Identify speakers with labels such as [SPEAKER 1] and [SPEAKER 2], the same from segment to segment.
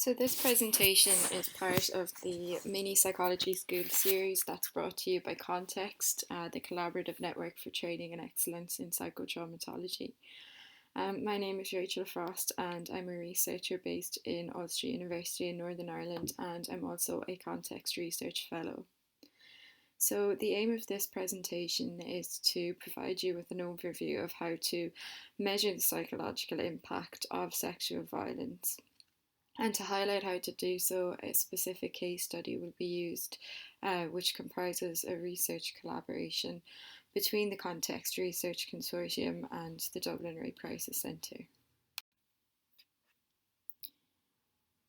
[SPEAKER 1] So this presentation is part of the mini psychology school series that's brought to you by Context, the collaborative network for training and excellence in psychotraumatology. My name is Rachel Frost and I'm a researcher based in Ulster University in Northern Ireland, and I'm also a Context Research Fellow. So the aim of this presentation is to provide you with an overview of how to measure the psychological impact of sexual violence. And to highlight how to do so, a specific case study will be used, which comprises a research collaboration between the Context Research Consortium and the Dublin Rape Crisis Centre.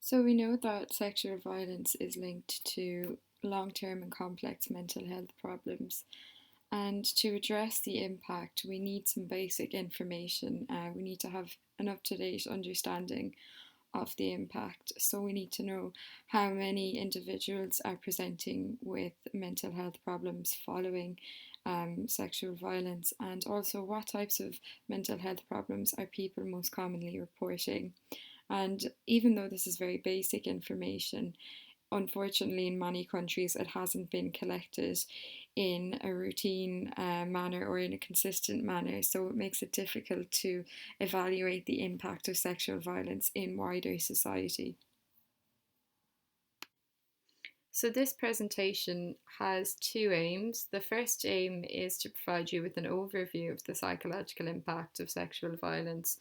[SPEAKER 1] So we know that sexual violence is linked to long-term and complex mental health problems. And to address the impact, we need some basic information. We need to have an up-to-date understanding of the impact. So we need to know how many individuals are presenting with mental health problems following sexual violence, and also what types of mental health problems are people most commonly reporting. And even though this is very basic information, unfortunately in many countries it hasn't been collected in a routine manner or in a consistent manner, so it makes it difficult to evaluate the impact of sexual violence in wider society. So this presentation has two aims. The first aim is to provide you with an overview of the psychological impact of sexual violence.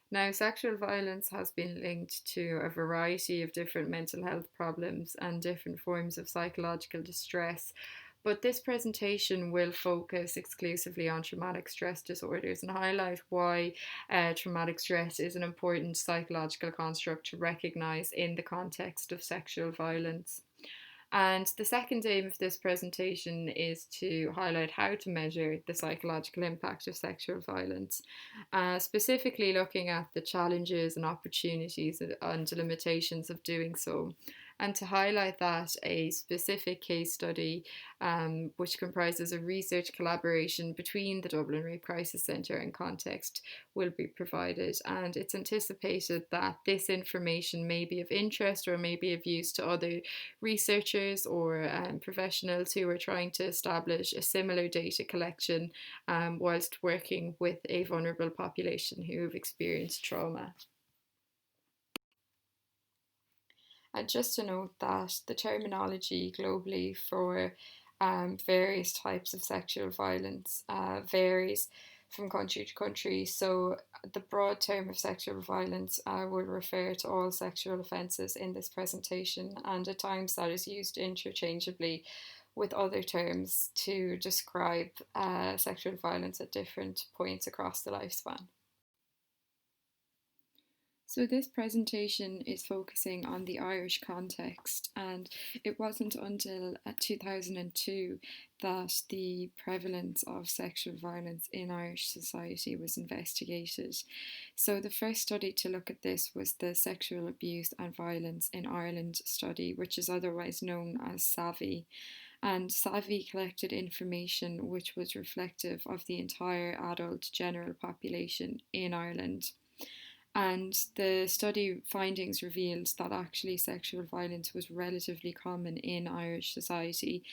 [SPEAKER 1] Now, sexual violence has been linked to a variety of different mental health problems and different forms of psychological distress, but this presentation will focus exclusively on traumatic stress disorders and highlight why traumatic stress is an important psychological construct to recognise in the context of sexual violence. And the second aim of this presentation is to highlight how to measure the psychological impact of sexual violence, specifically looking at the challenges and opportunities and limitations of doing so. And to highlight that, a specific case study, which comprises a research collaboration between the Dublin Rape Crisis Centre and Context, will be provided. And it's anticipated that this information may be of interest or may be of use to other researchers or professionals who are trying to establish a similar data collection whilst working with a vulnerable population who have experienced trauma. And just to note that the terminology globally for various types of sexual violence varies from country to country. So the broad term of sexual violence will refer to all sexual offences in this presentation, and at times that is used interchangeably with other terms to describe sexual violence at different points across the lifespan. So this presentation is focusing on the Irish context, and it wasn't until 2002 that the prevalence of sexual violence in Irish society was investigated. So the first study to look at this was the Sexual Abuse and Violence in Ireland study, which is otherwise known as SAVI. And SAVI collected information which was reflective of the entire adult general population in Ireland. And the study findings revealed that actually sexual violence was relatively common in Irish society.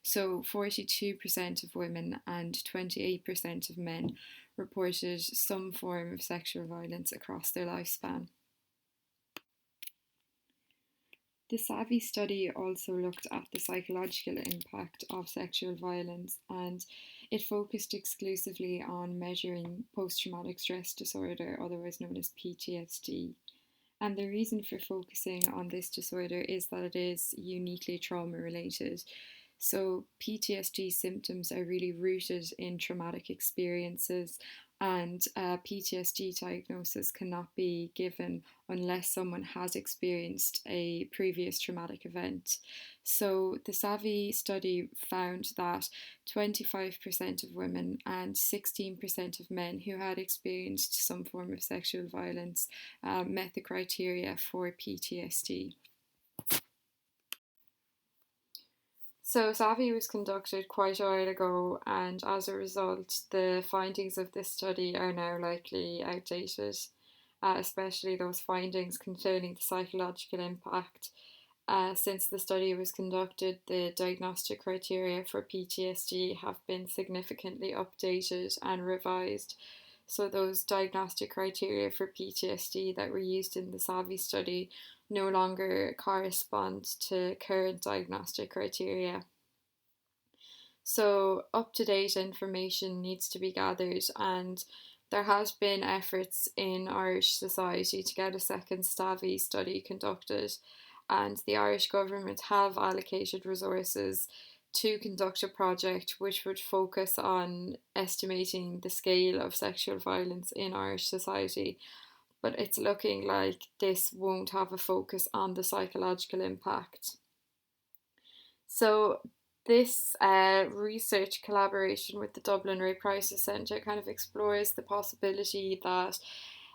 [SPEAKER 1] So 42% of women and 28% of men reported some form of sexual violence across their lifespan. The SAVI study also looked at the psychological impact of sexual violence, and it focused exclusively on measuring post-traumatic stress disorder, otherwise known as PTSD. And the reason for focusing on this disorder is that it is uniquely trauma related. So PTSD symptoms are really rooted in traumatic experiences, and PTSD diagnosis cannot be given unless someone has experienced a previous traumatic event. So the SAVI study found that 25% of women and 16% of men who had experienced some form of sexual violence met the criteria for PTSD. So SAVI was conducted quite a while ago, and as a result, the findings of this study are now likely outdated. especially those findings concerning the psychological impact. Since the study was conducted, the diagnostic criteria for PTSD have been significantly updated and revised. So, those diagnostic criteria for PTSD that were used in the SAVI study no longer correspond to current diagnostic criteria. So, up to date information needs to be gathered, and there has been efforts in Irish society to get a second STAVI study conducted, and the Irish government have allocated resources to conduct a project which would focus on estimating the scale of sexual violence in Irish society. But it's looking like this won't have a focus on the psychological impact. So, this research collaboration with the Dublin Rape Crisis Centre kind of explores the possibility that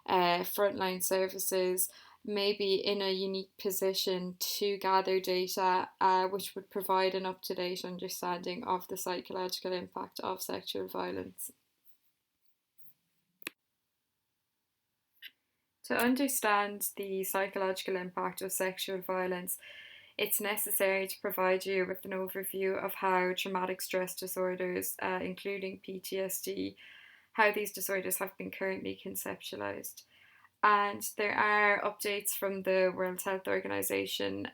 [SPEAKER 1] frontline services may be in a unique position to gather data which would provide an up to date understanding of the psychological impact of sexual violence. To understand the psychological impact of sexual violence, it's necessary to provide you with an overview of how traumatic stress disorders, including PTSD, how these disorders have been currently conceptualized. And there are updates from the World Health Organization.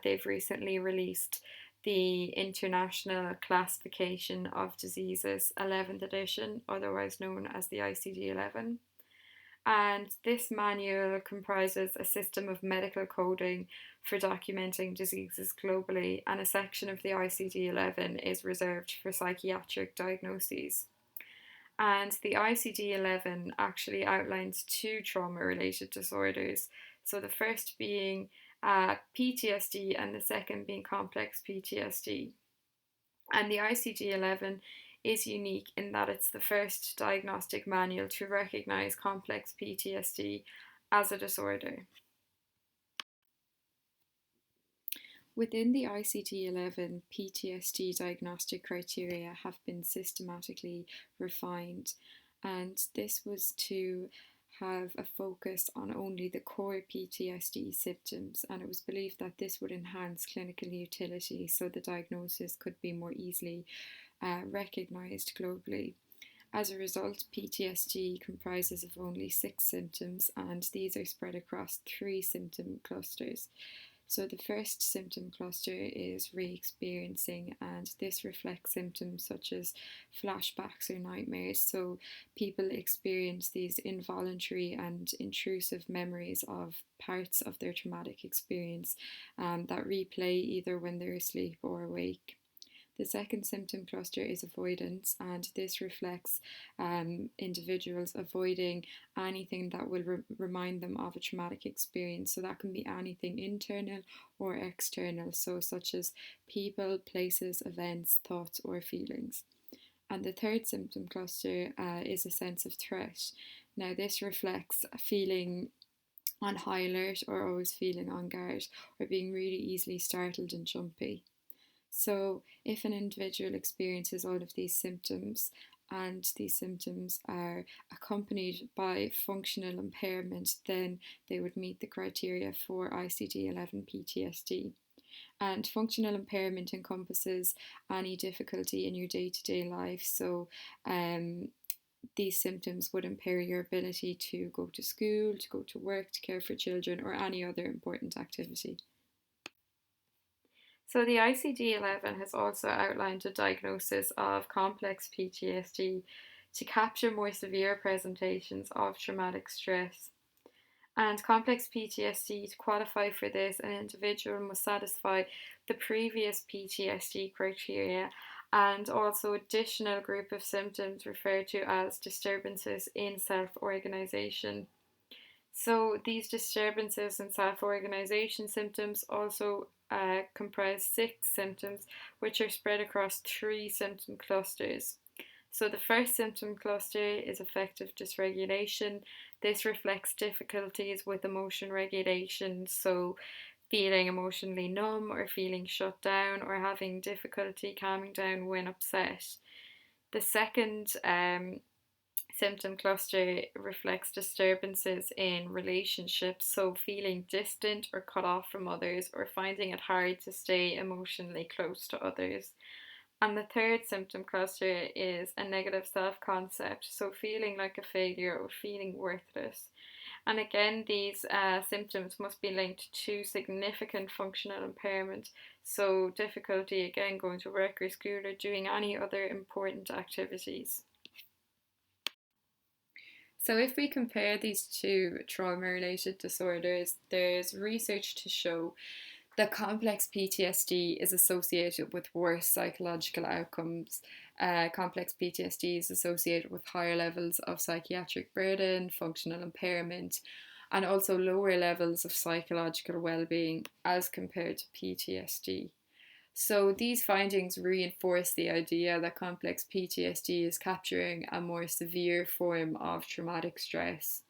[SPEAKER 1] They've recently released the International Classification of Diseases 11th edition, otherwise known as the ICD 11. And this manual comprises a system of medical coding for documenting diseases globally, and a section of the ICD 11 is reserved for psychiatric diagnoses. And the ICD 11 actually outlines two trauma related disorders. So the first being PTSD, and the second being complex PTSD. And the ICD 11 is unique in that it's the first diagnostic manual to recognise complex PTSD as a disorder. Within the ICD 11, PTSD diagnostic criteria have been systematically refined, and this was to have a focus on only the core PTSD symptoms, and it was believed that this would enhance clinical utility so the diagnosis could be more easily recognised globally. As a result, PTSD comprises of only 6 symptoms, and these are spread across 3 symptom clusters. So the first symptom cluster is re-experiencing, and this reflects symptoms such as flashbacks or nightmares. So people experience these involuntary and intrusive memories of parts of their traumatic experience that replay either when they're asleep or awake. The second symptom cluster is avoidance, and this reflects individuals avoiding anything that will remind them of a traumatic experience. So that can be anything internal or external, so such as people, places, events, thoughts, or feelings. And the third symptom cluster is a sense of threat. Now, this reflects feeling on high alert or always feeling on guard, or being really easily startled and jumpy. So, if an individual experiences all of these symptoms, and these symptoms are accompanied by functional impairment, then they would meet the criteria for ICD 11 PTSD. And functional impairment encompasses any difficulty in your day to day life. So, these symptoms would impair your ability to go to school, to go to work, to care for children, or any other important activity. So the ICD 11 has also outlined a diagnosis of complex PTSD to capture more severe presentations of traumatic stress. And complex PTSD, to qualify for this, an individual must satisfy the previous PTSD criteria and also additional group of symptoms referred to as disturbances in self-organisation. So these disturbances in self-organisation symptoms also comprise 6 symptoms, which are spread across 3 symptom clusters. So the first symptom cluster is affective dysregulation. This reflects difficulties with emotion regulation, so feeling emotionally numb or feeling shut down or having difficulty calming down when upset. The second symptom cluster reflects disturbances in relationships, so feeling distant or cut off from others, or finding it hard to stay emotionally close to others. And the third symptom cluster is a negative self concept, so feeling like a failure or feeling worthless. And again, these symptoms must be linked to significant functional impairment, so difficulty again going to work or school or doing any other important activities. So, if we compare these two trauma related disorders, there's research to show that complex PTSD is associated with worse psychological outcomes. Complex PTSD is associated with higher levels of psychiatric burden, functional impairment, and also lower levels of psychological well-being as compared to PTSD. So these findings reinforce the idea that complex PTSD is capturing a more severe form of traumatic stress.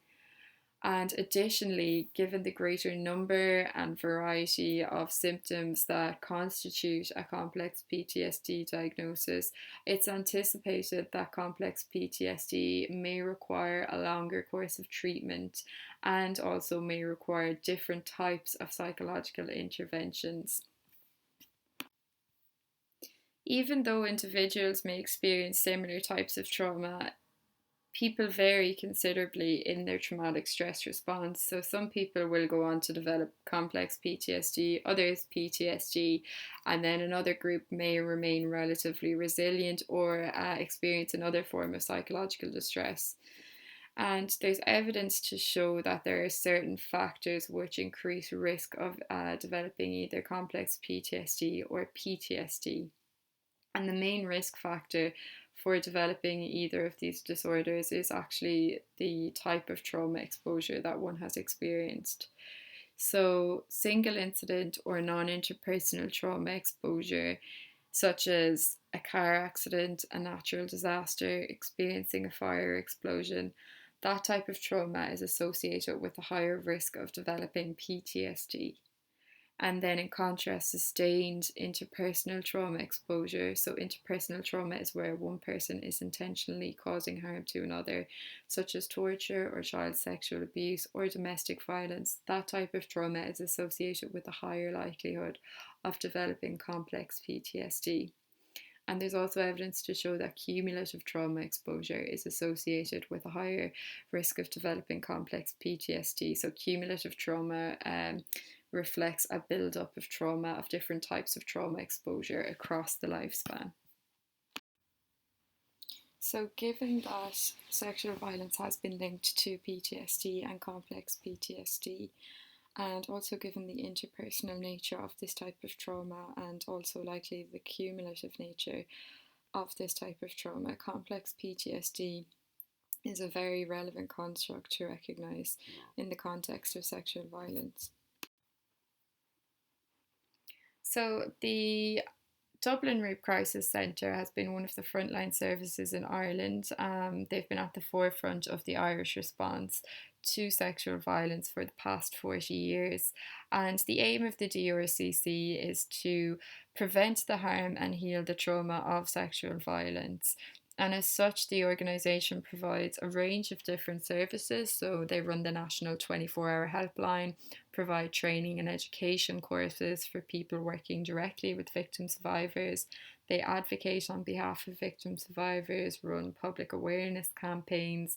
[SPEAKER 1] And additionally, given the greater number and variety of symptoms that constitute a complex PTSD diagnosis, it's anticipated that complex PTSD may require a longer course of treatment and also may require different types of psychological interventions. Even though individuals may experience similar types of trauma, people vary considerably in their traumatic stress response. So some people will go on to develop complex PTSD, others PTSD, and then another group may remain relatively resilient or experience another form of psychological distress. And there's evidence to show that there are certain factors which increase risk of developing either complex PTSD or PTSD. And the main risk factor for developing either of these disorders is actually the type of trauma exposure that one has experienced. So, single incident or non interpersonal trauma exposure, such as a car accident, a natural disaster, experiencing a fire explosion, that type of trauma is associated with a higher risk of developing PTSD. And then, in contrast, sustained interpersonal trauma exposure. So, interpersonal trauma is where one person is intentionally causing harm to another, such as torture or child sexual abuse or domestic violence. That type of trauma is associated with a higher likelihood of developing complex PTSD. And there's also evidence to show that cumulative trauma exposure is associated with a higher risk of developing complex PTSD. So, cumulative trauma reflects a build-up of trauma, of different types of trauma exposure across the lifespan. So, given that sexual violence has been linked to PTSD and complex PTSD, and also given the interpersonal nature of this type of trauma, and also likely the cumulative nature of this type of trauma, complex PTSD is a very relevant construct to recognise in the context of sexual violence. So, the Dublin Rape Crisis Centre has been one of the frontline services in Ireland. They've been at the forefront of the Irish response to sexual violence for the past 40 years. And the aim of the DRCC is to prevent the harm and heal the trauma of sexual violence. And as such, the organisation provides a range of different services. So they run the national 24-hour helpline, provide training and education courses for people working directly with victim survivors. They advocate on behalf of victim survivors, run public awareness campaigns,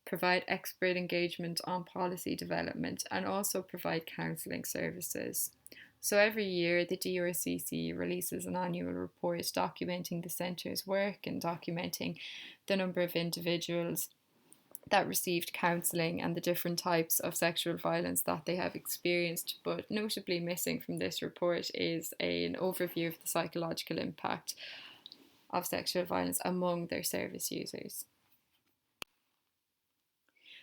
[SPEAKER 1] provide expert engagement on policy development, and also provide counselling services. So every year, the DRCC releases an annual report documenting the centre's work and documenting the number of individuals that received counselling and the different types of sexual violence that they have experienced. But notably missing from this report is an overview of the psychological impact of sexual violence among their service users.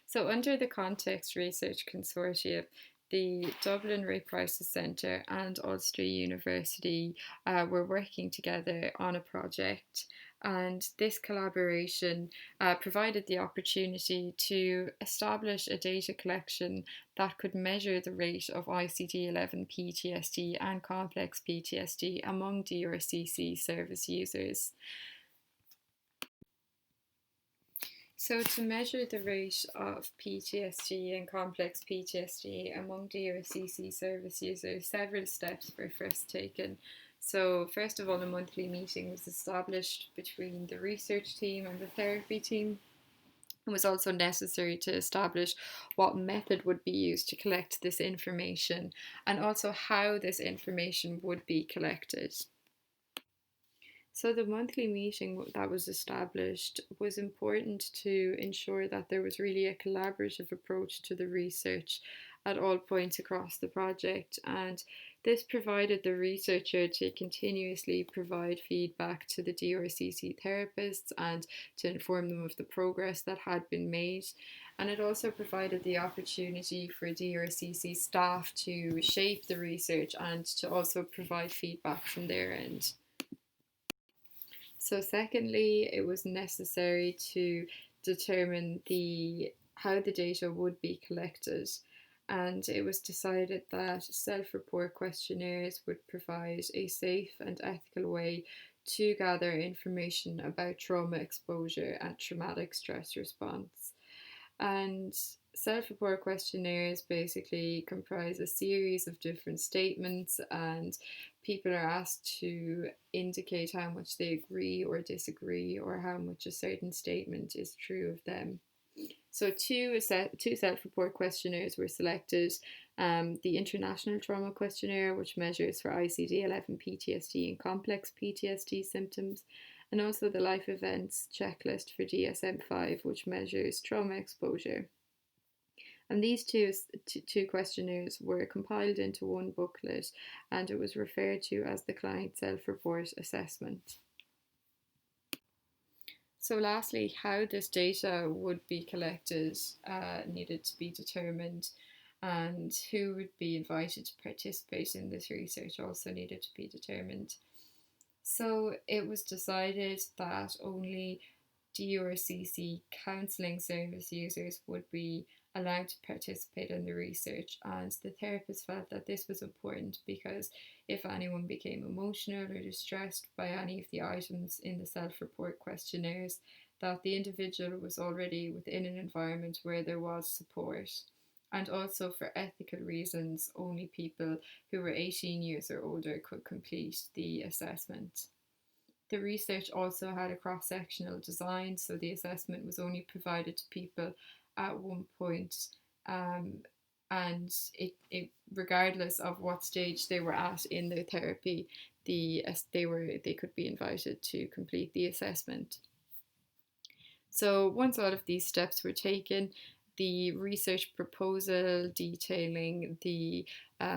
[SPEAKER 1] So, under the Context Research Consortium, the Dublin Rape Crisis Centre and Ulster University were working together on a project, and this collaboration provided the opportunity to establish a data collection that could measure the rate of ICD-11 PTSD and complex PTSD among DRCC service users. So, to measure the rate of PTSD and complex PTSD among DRCC service users, several steps were first taken. So, first of all, a monthly meeting was established between the research team and the therapy team. It was also necessary to establish what method would be used to collect this information and also how this information would be collected. So, the monthly meeting that was established was important to ensure that there was really a collaborative approach to the research at all points across the project, and this provided the researcher to continuously provide feedback to the DRCC therapists and to inform them of the progress that had been made. And it also provided the opportunity for DRCC staff to shape the research and to also provide feedback from their end. So secondly, it was necessary to determine how the data would be collected. And it was decided that self-report questionnaires would provide a safe and ethical way to gather information about trauma exposure and traumatic stress response. And self-report questionnaires basically comprise a series of different statements, and people are asked to indicate how much they agree or disagree or how much a certain statement is true of them. So two self-report questionnaires were selected. The International Trauma Questionnaire, which measures for ICD-11 PTSD and complex PTSD symptoms, and also the Life Events Checklist for DSM-5, which measures trauma exposure. And these two questionnaires were compiled into one booklet, and it was referred to as the Client Self-Report Assessment. So lastly, how this data would be collected needed to be determined, and who would be invited to participate in this research also needed to be determined. So it was decided that only DRCC counselling service users would be allowed to participate in the research, and the therapist felt that this was important because if anyone became emotional or distressed by any of the items in the self-report questionnaires, that the individual was already within an environment where there was support. And also for ethical reasons, only people who were 18 years or older could complete the assessment. The research also had a cross-sectional design, so the assessment was only provided to people at one point, and regardless of what stage they were at in their therapy, they could be invited to complete the assessment. So once all of these steps were taken, the research proposal detailing the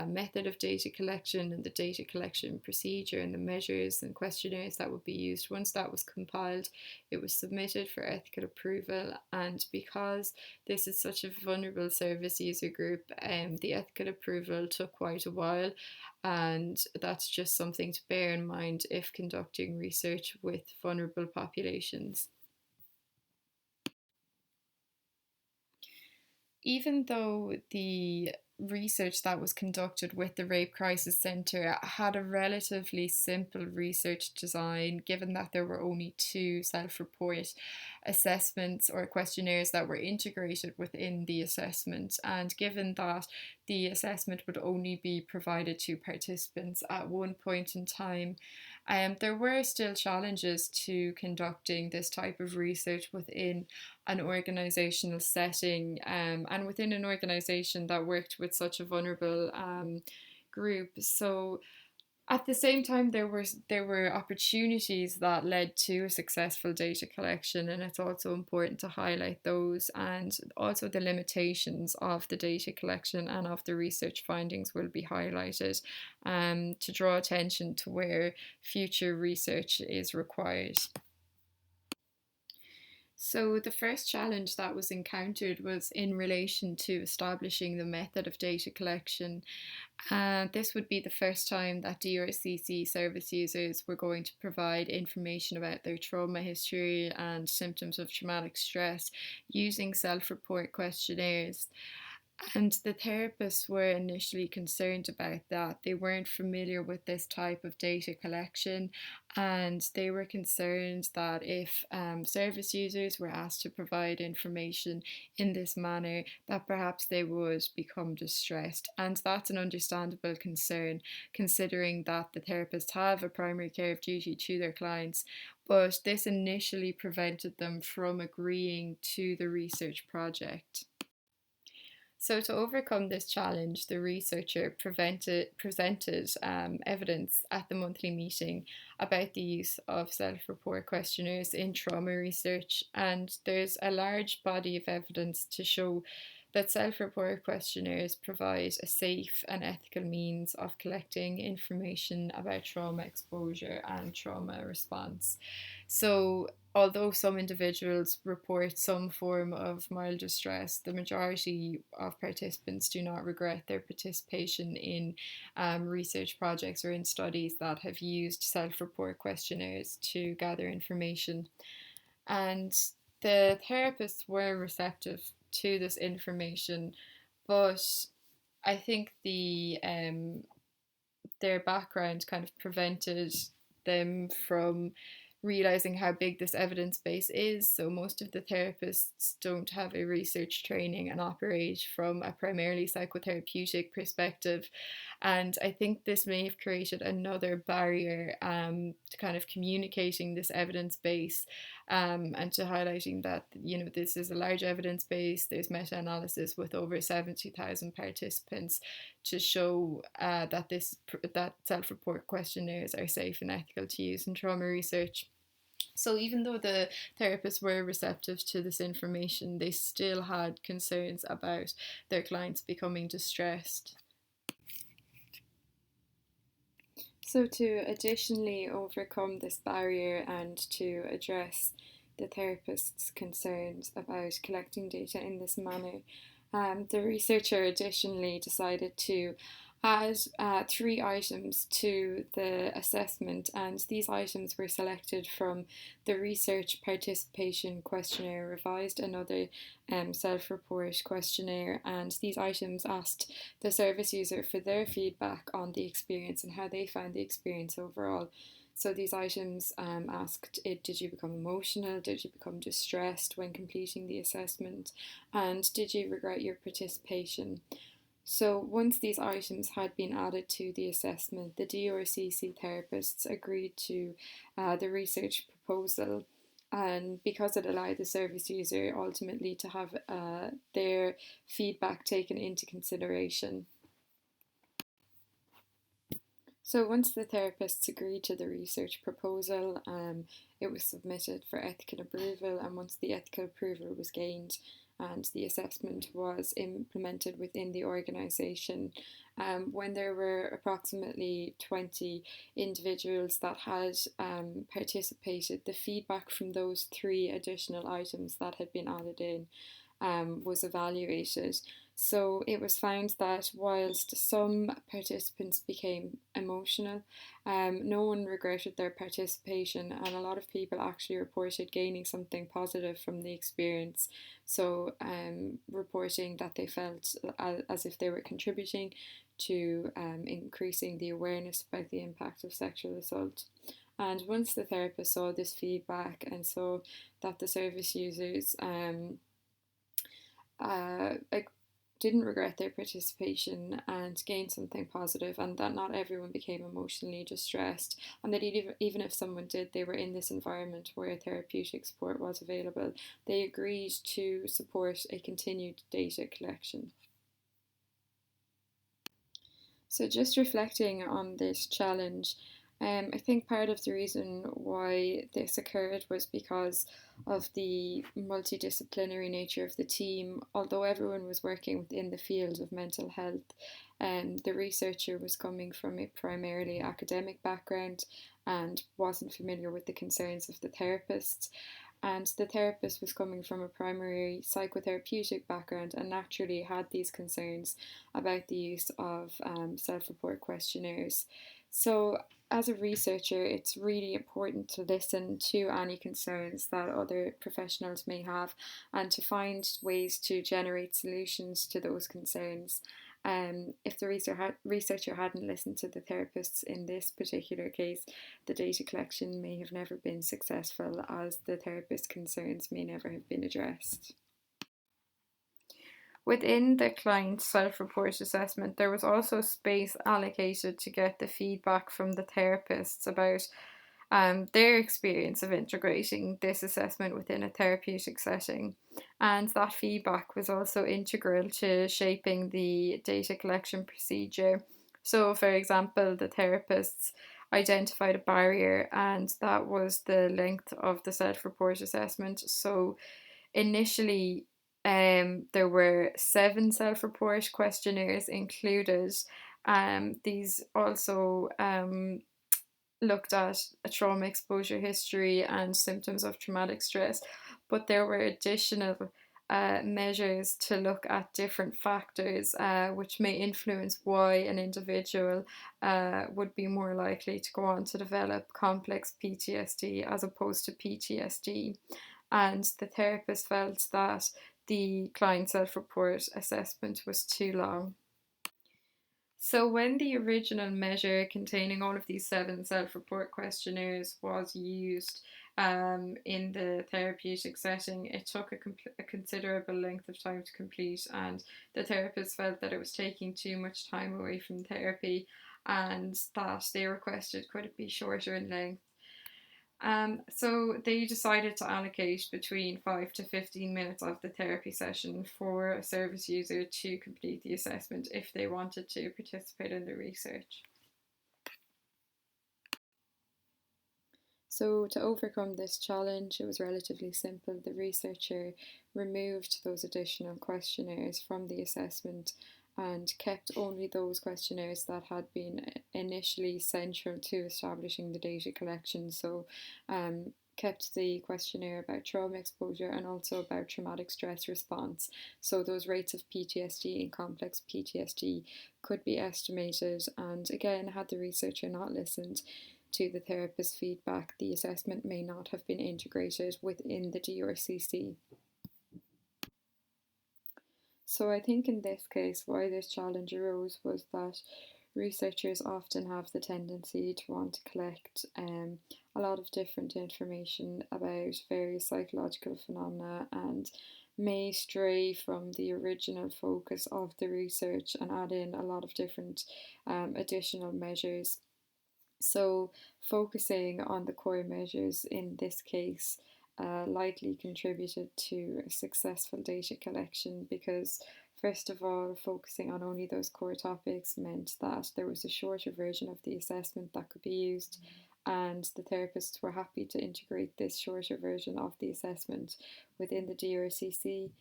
[SPEAKER 1] method of data collection and the data collection procedure and the measures and questionnaires that would be used. Once that was compiled, it was submitted for ethical approval, and because this is such a vulnerable service user group, the ethical approval took quite a while, and that's just something to bear in mind if conducting research with vulnerable populations. Even though the research that was conducted with the Rape Crisis Centre had a relatively simple research design, given that there were only two self-report assessments or questionnaires that were integrated within the assessment, and given that the assessment would only be provided to participants at one point in time, there were still challenges to conducting this type of research within an organisational setting, and within an organisation that worked with such a vulnerable group. So at the same time, there were opportunities that led to a successful data collection, and it's also important to highlight those, and also the limitations of the data collection and of the research findings will be highlighted to draw attention to where future research is required. So the first challenge that was encountered was in relation to establishing the method of data collection. This would be the first time that DRCC service users were going to provide information about their trauma history and symptoms of traumatic stress using self-report questionnaires. And the therapists were initially concerned about that. They weren't familiar with this type of data collection, and they were concerned that if service users were asked to provide information in this manner, that perhaps they would become distressed. And that's an understandable concern, considering that the therapists have a primary care of duty to their clients. But this initially prevented them from agreeing to the research project. So, to overcome this challenge, the researcher presented evidence at the monthly meeting about the use of self report questionnaires in trauma research. And there's a large body of evidence to show that self report questionnaires provide a safe and ethical means of collecting information about trauma exposure and trauma response. So, although some individuals report some form of mild distress, the majority of participants do not regret their participation in research projects or in studies that have used self report questionnaires to gather information. And the therapists were receptive to this information, but I think their background kind of prevented them from realizing how big this evidence base is. So most of the therapists don't have a research training and operate from a primarily psychotherapeutic perspective. And I think this may have created another barrier to kind of communicating this evidence base, and to highlighting that, you know, this is a large evidence base. There's meta-analysis with over 70,000 participants to show that self-report questionnaires are safe and ethical to use in trauma research. So even though the therapists were receptive to this information, they still had concerns about their clients becoming distressed. So, to additionally overcome this barrier and to address the therapist's concerns about collecting data in this manner, the researcher additionally decided to add three items to the assessment, and these items were selected from the Research Participation Questionnaire Revised, another self report questionnaire, and these items asked the service user for their feedback on the experience and how they found the experience overall. So these items asked, did you become emotional? Did you become distressed when completing the assessment? And did you regret your participation? So once these items had been added to the assessment, the DRCC therapists agreed to the research proposal, and because it allowed the service user ultimately to have their feedback taken into consideration. So once the therapists agreed to the research proposal, it was submitted for ethical approval, and once the ethical approval was gained and the assessment was implemented within the organisation, when there were approximately 20 individuals that had participated, the feedback from those three additional items that had been added in was evaluated. So it was found that whilst some participants became emotional, no one regretted their participation, and a lot of people actually reported gaining something positive from the experience. So, reporting that they felt as if they were contributing to increasing the awareness about the impact of sexual assault. And once the therapist saw this feedback and saw that the service users like didn't regret their participation and gained something positive, and that not everyone became emotionally distressed, and that even if someone did, they were in this environment where therapeutic support was available, they agreed to support a continued data collection. So, just reflecting on this challenge, I think part of the reason why this occurred was because of the multidisciplinary nature of the team. Although everyone was working within the field of mental health, the researcher was coming from a primarily academic background and wasn't familiar with the concerns of the therapists. And the therapist was coming from a primary psychotherapeutic background and naturally had these concerns about the use of self report questionnaires. So, as a researcher, it's really important to listen to any concerns that other professionals may have and to find ways to generate solutions to those concerns. If the researcher hadn't listened to the therapists in this particular case, the data collection may have never been successful as the therapist's concerns may never have been addressed. Within the client self-report assessment, there was also space allocated to get the feedback from the therapists about their experience of integrating this assessment within a therapeutic setting. And that feedback was also integral to shaping the data collection procedure. So, for example, the therapists identified a barrier, and that was the length of the self report assessment. So, initially, there were 7 self-report questionnaires included. These also looked at a trauma exposure history and symptoms of traumatic stress, but there were additional measures to look at different factors which may influence why an individual would be more likely to go on to develop complex PTSD as opposed to PTSD. And the therapist felt that the client self report assessment was too long. So, when the original measure containing all of these 7 self report questionnaires was used in the therapeutic setting, it took a considerable length of time to complete, and the therapist felt that it was taking too much time away from therapy and that they requested could it be shorter in length. So they decided to allocate between 5 to 15 minutes of the therapy session for a service user to complete the assessment if they wanted to participate in the research. So, to overcome this challenge, it was relatively simple. The researcher removed those additional questionnaires from the assessment and kept only those questionnaires that had been initially central to establishing the data collection. So, kept the questionnaire about trauma exposure and also about traumatic stress response. So, those rates of PTSD and complex PTSD could be estimated. And again, had the researcher not listened to the therapist's feedback, the assessment may not have been integrated within the DRCC. So I think in this case, why this challenge arose was that researchers often have the tendency to want to collect a lot of different information about various psychological phenomena and may stray from the original focus of the research and add in a lot of different additional measures. So, focusing on the core measures in this case likely contributed to a successful data collection because, first of all, focusing on only those core topics meant that there was a shorter version of the assessment that could be used, and the therapists were happy to integrate this shorter version of the assessment within the DRCC.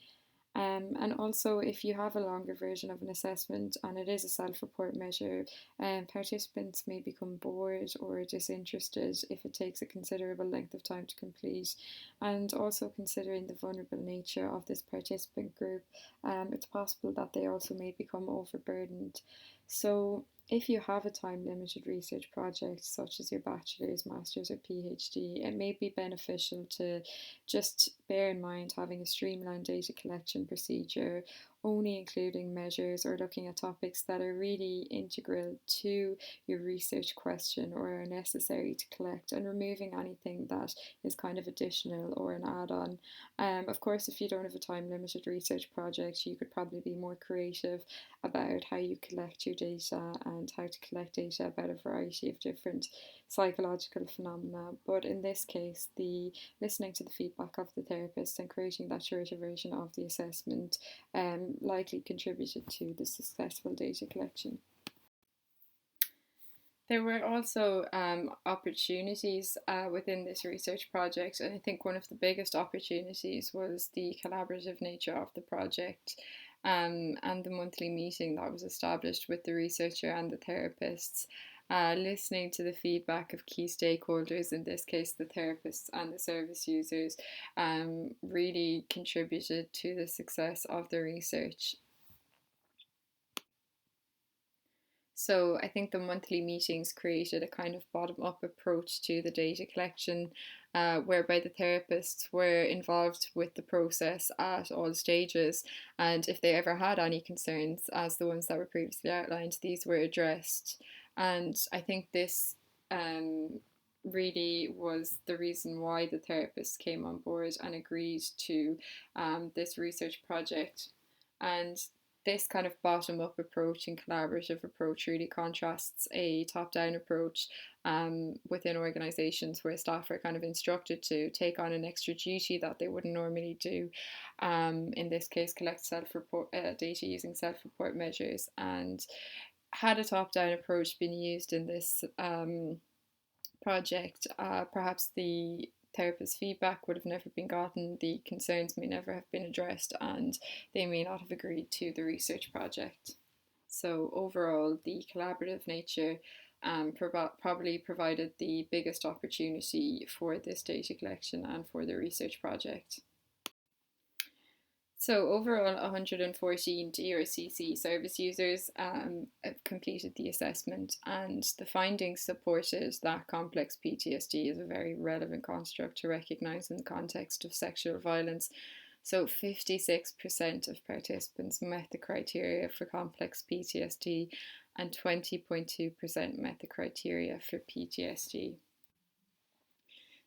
[SPEAKER 1] And also, if you have a longer version of an assessment and it is a self report measure, participants may become bored or disinterested if it takes a considerable length of time to complete. And also, considering the vulnerable nature of this participant group, it's possible that they also may become overburdened. So, if you have a time limited research project, such as your bachelor's, master's, or PhD, it may be beneficial to just bear in mind having a streamlined data collection procedure, only including measures or looking at topics that are really integral to your research question or are necessary to collect, and removing anything that is kind of additional or an add on. Of course, if you don't have a time limited research project, you could probably be more creative about how you collect your data and how to collect data about a variety of different psychological phenomena. But in this case, the listening to the feedback of the therapist and creating that shorter version of the assessment likely contributed to the successful data collection. There were also opportunities within this research project, and I think one of the biggest opportunities was the collaborative nature of the project and the monthly meeting that was established with the researcher and the therapists. Listening to the feedback of key stakeholders, in this case the therapists and the service users, really contributed to the success of the research. So I think the monthly meetings created a kind of bottom-up approach to the data collection, whereby the therapists were involved with the process at all stages, and if they ever had any concerns, as the ones that were previously outlined, these were addressed. And I think this really was the reason why the therapists came on board and agreed to this research project. And this kind of bottom up approach and collaborative approach really contrasts a top down approach within organizations where staff are kind of instructed to take on an extra duty that they wouldn't normally do. In this case, collect self-report data using self-report measures. And had a top down approach been used in this project, perhaps the therapist's feedback would have never been gotten, the concerns may never have been addressed, and they may not have agreed to the research project. So overall, the collaborative nature probably provided the biggest opportunity for this data collection and for the research project. So overall, 114 DRCC service users have completed the assessment, and the findings supported that complex PTSD is a very relevant construct to recognise in the context of sexual violence. So 56% of participants met the criteria for complex PTSD and 20.2% met the criteria for PTSD.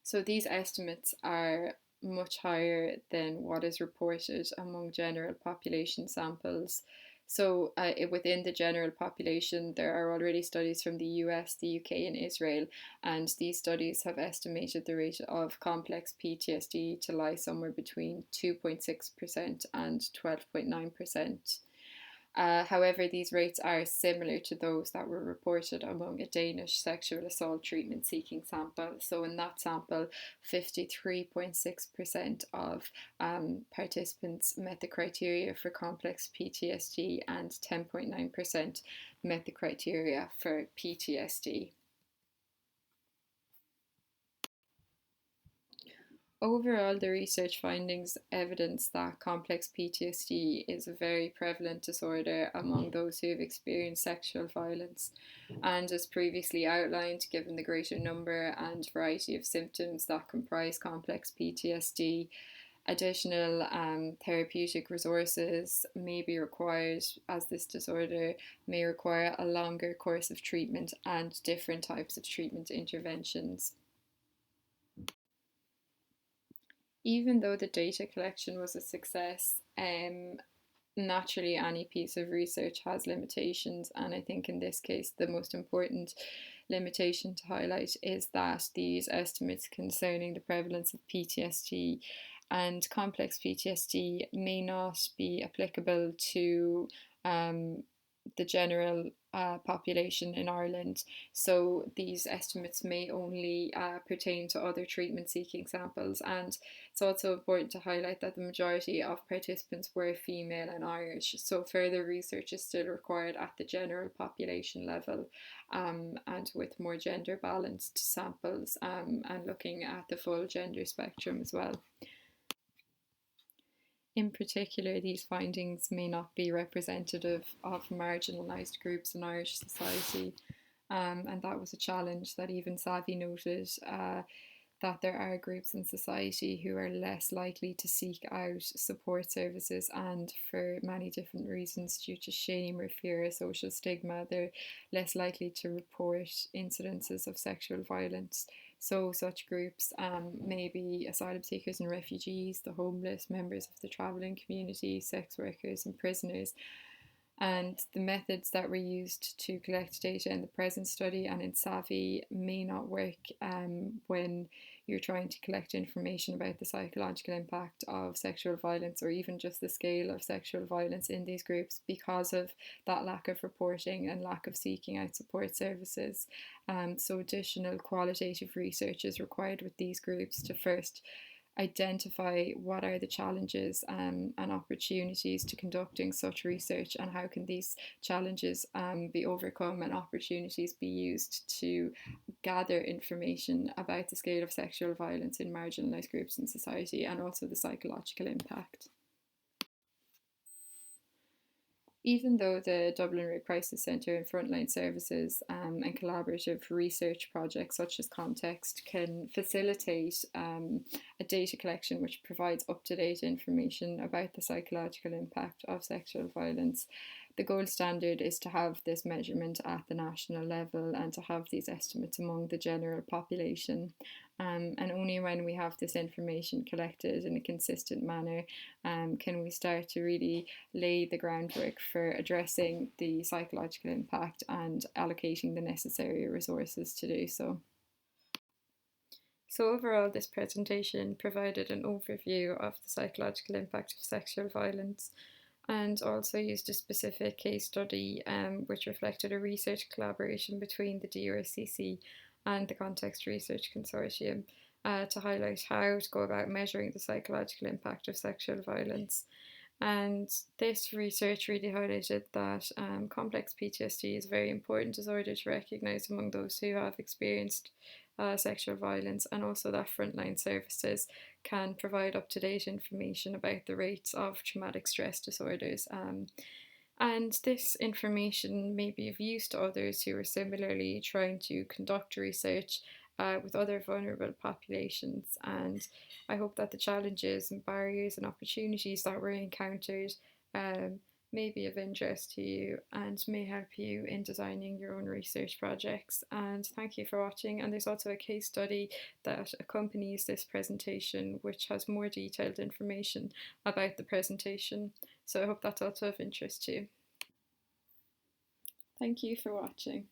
[SPEAKER 1] So these estimates are much higher than what is reported among general population samples. So within the general population, there are already studies from the US, the UK and Israel, and these studies have estimated the rate of complex PTSD to lie somewhere between 2.6% and 12.9%. However, these rates are similar to those that were reported among a Danish sexual assault treatment seeking sample. So in that sample, 53.6% of participants met the criteria for complex PTSD and 10.9% met the criteria for PTSD. Overall, the research findings evidence that complex PTSD is a very prevalent disorder among those who have experienced sexual violence. And as previously outlined, given the greater number and variety of symptoms that comprise complex PTSD, additional therapeutic resources may be required, as this disorder may require a longer course of treatment and different types of treatment interventions. Even though the data collection was a success, naturally any piece of research has limitations, and I think in this case the most important limitation to highlight is that these estimates concerning the prevalence of PTSD and complex PTSD may not be applicable to the general population in Ireland. So these estimates may only pertain to other treatment seeking samples, and it's also important to highlight that the majority of participants were female and Irish, so further research is still required at the general population level, and with more gender balanced samples and looking at the full gender spectrum as well. In particular, these findings may not be representative of marginalised groups in Irish society, and that was a challenge that even Savvy noted, that there are groups in society who are less likely to seek out support services, and for many different reasons, due to shame or fear or social stigma, they're less likely to report incidences of sexual violence. So such groups may be asylum seekers and refugees, the homeless, members of the travelling community, sex workers and prisoners. And the methods that were used to collect data in the present study and in Savvy may not work when you're trying to collect information about the psychological impact of sexual violence, or even just the scale of sexual violence in these groups, because of that lack of reporting and lack of seeking out support services. So additional qualitative research is required with these groups to first identify what are the challenges and opportunities to conducting such research, and how can these challenges be overcome and opportunities be used to gather information about the scale of sexual violence in marginalised groups in society, and also the psychological impact. Even though the Dublin Rape Crisis Centre and frontline services and collaborative research projects such as Context can facilitate a data collection which provides up to date information about the psychological impact of sexual violence, the gold standard is to have this measurement at the national level and to have these estimates among the general population. And only when we have this information collected in a consistent manner can we start to really lay the groundwork for addressing the psychological impact and allocating the necessary resources to do so. So overall, this presentation provided an overview of the psychological impact of sexual violence and also used a specific case study which reflected a research collaboration between the DRCC and the Context Research Consortium to highlight how to go about measuring the psychological impact of sexual violence. And this research really highlighted that complex PTSD is a very important disorder to recognise among those who have experienced sexual violence, and also that frontline services can provide up to date information about the rates of traumatic stress disorders. And this information may be of use to others who are similarly trying to conduct research with other vulnerable populations. And I hope that the challenges and barriers and opportunities that were encountered may be of interest to you and may help you in designing your own research projects. And thank you for watching. And there's also a case study that accompanies this presentation, which has more detailed information about the presentation. So I hope that's also of interest to you. Thank you for watching.